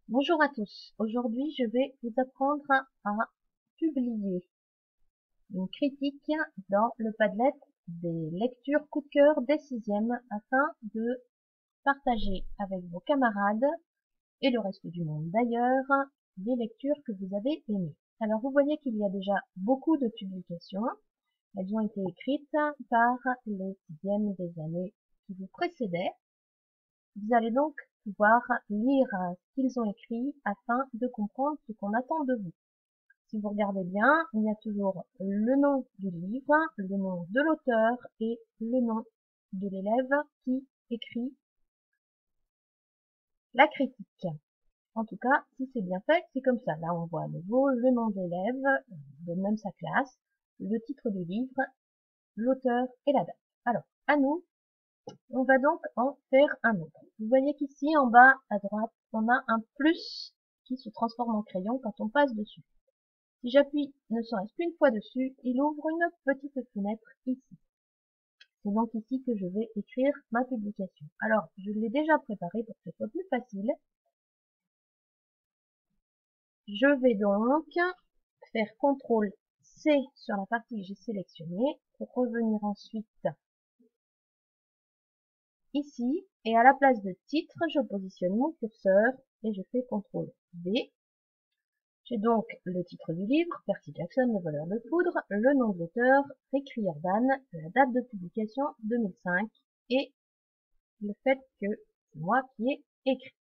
Bonjour à tous. Aujourd'hui, je vais vous apprendre à publier une critique dans le Padlet des lectures coup de cœur des sixièmes afin de partager avec vos camarades et le reste du monde d'ailleurs les lectures que vous avez aimées. Alors vous voyez qu'il y a déjà beaucoup de publications. Elles ont été écrites par les sixièmes des années qui vous précédaient. Vous allez donc pouvoir lire ce qu'ils ont écrit afin de comprendre ce qu'on attend de vous. Si vous regardez bien, il y a toujours le nom du livre, le nom de l'auteur et le nom de l'élève qui écrit la critique. En tout cas, si c'est bien fait, c'est comme ça. Là, on voit à nouveau le nom de l'élève, de même sa classe, le titre du livre, l'auteur et la date. Alors, à nous, on va donc en faire un autre. Vous voyez qu'ici, en bas à droite, on a un plus qui se transforme en crayon quand on passe dessus. Si j'appuie ne serait-ce qu'une fois dessus, il ouvre une petite fenêtre ici. C'est donc ici que je vais écrire ma publication. Alors, je l'ai déjà préparé pour que ce soit plus facile. Je vais donc faire CTRL-C sur la partie que j'ai sélectionnée pour revenir ensuite ici, et à la place de titre, je positionne mon curseur et je fais CTRL-V. J'ai donc le titre du livre, Percy Jackson, le voleur de poudre, le nom de l'auteur, Rick Riordan, la date de publication 2005 et le fait que c'est moi qui ai écrit.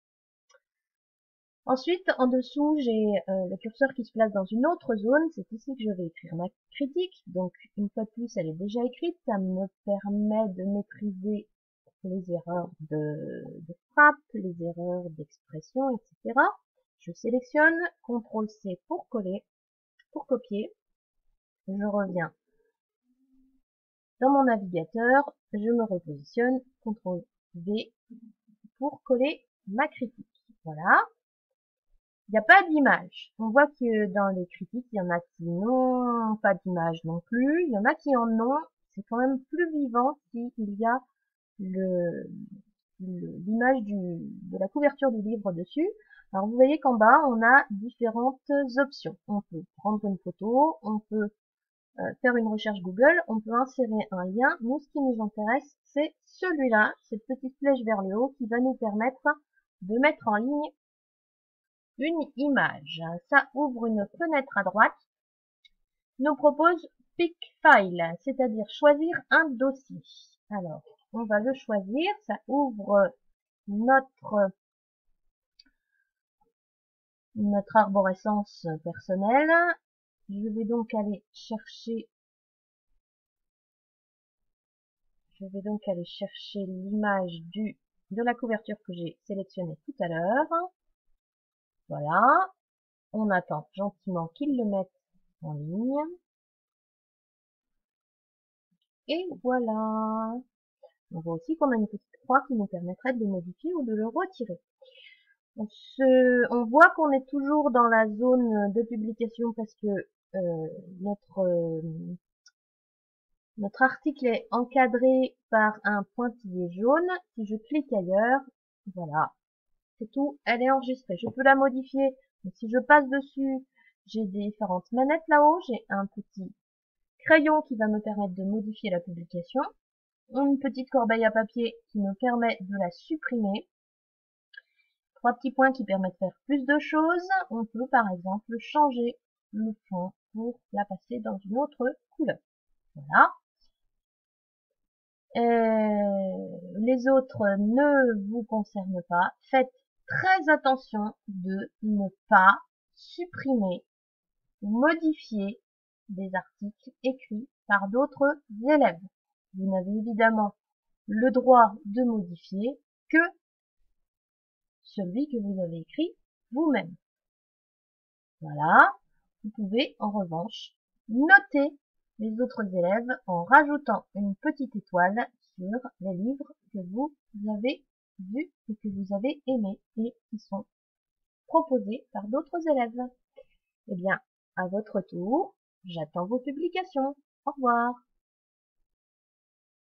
Ensuite, en dessous, j'ai le curseur qui se place dans une autre zone. C'est ici que je vais écrire ma critique. Donc, une fois de plus, elle est déjà écrite. Ça me permet de maîtriser les erreurs de frappe, les erreurs d'expression, etc. Je sélectionne, CTRL-C pour coller, pour copier. Je reviens dans mon navigateur, je me repositionne, CTRL-V pour coller ma critique. Voilà. Il n'y a pas d'image. On voit que dans les critiques, il y en a qui n'ont pas d'image non plus. Il y en a qui en ont. C'est quand même plus vivant s'il y a l'image de la couverture du livre dessus. Alors vous voyez qu'en bas, on a différentes options. On peut prendre une photo, on peut faire une recherche Google, on peut insérer un lien. Nous, ce qui nous intéresse, c'est celui-là, cette petite flèche vers le haut qui va nous permettre de mettre en ligne une image. Ça ouvre une fenêtre à droite, nous propose Pick File, c'est-à-dire choisir un dossier. Alors, on va le choisir, ça ouvre notre arborescence personnelle. Je vais donc aller chercher l'image de la couverture que j'ai sélectionnée tout à l'heure. Voilà. On attend gentiment qu'il le mette en ligne. Et voilà. On voit aussi qu'on a une petite croix qui nous permettrait de le modifier ou de le retirer. On voit qu'on est toujours dans la zone de publication parce que notre article est encadré par un pointillé jaune. Si je clique ailleurs, voilà, c'est tout, elle est enregistrée. Je peux la modifier. Donc, si je passe dessus, j'ai différentes manettes là-haut. J'ai un petit crayon qui va me permettre de modifier la publication. Une petite corbeille à papier qui me permet de la supprimer. 3 petits points qui permettent de faire plus de choses. On peut par exemple changer le fond pour la passer dans une autre couleur. Voilà. Les autres ne vous concernent pas. Faites très attention de ne pas supprimer ou modifier des articles écrits par d'autres élèves. Vous n'avez évidemment le droit de modifier que celui que vous avez écrit vous-même. Voilà. Vous pouvez en revanche noter les autres élèves en rajoutant une petite étoile sur les livres que vous avez vus et que vous avez aimés et qui sont proposés par d'autres élèves. Eh bien, à votre tour, j'attends vos publications. Au revoir.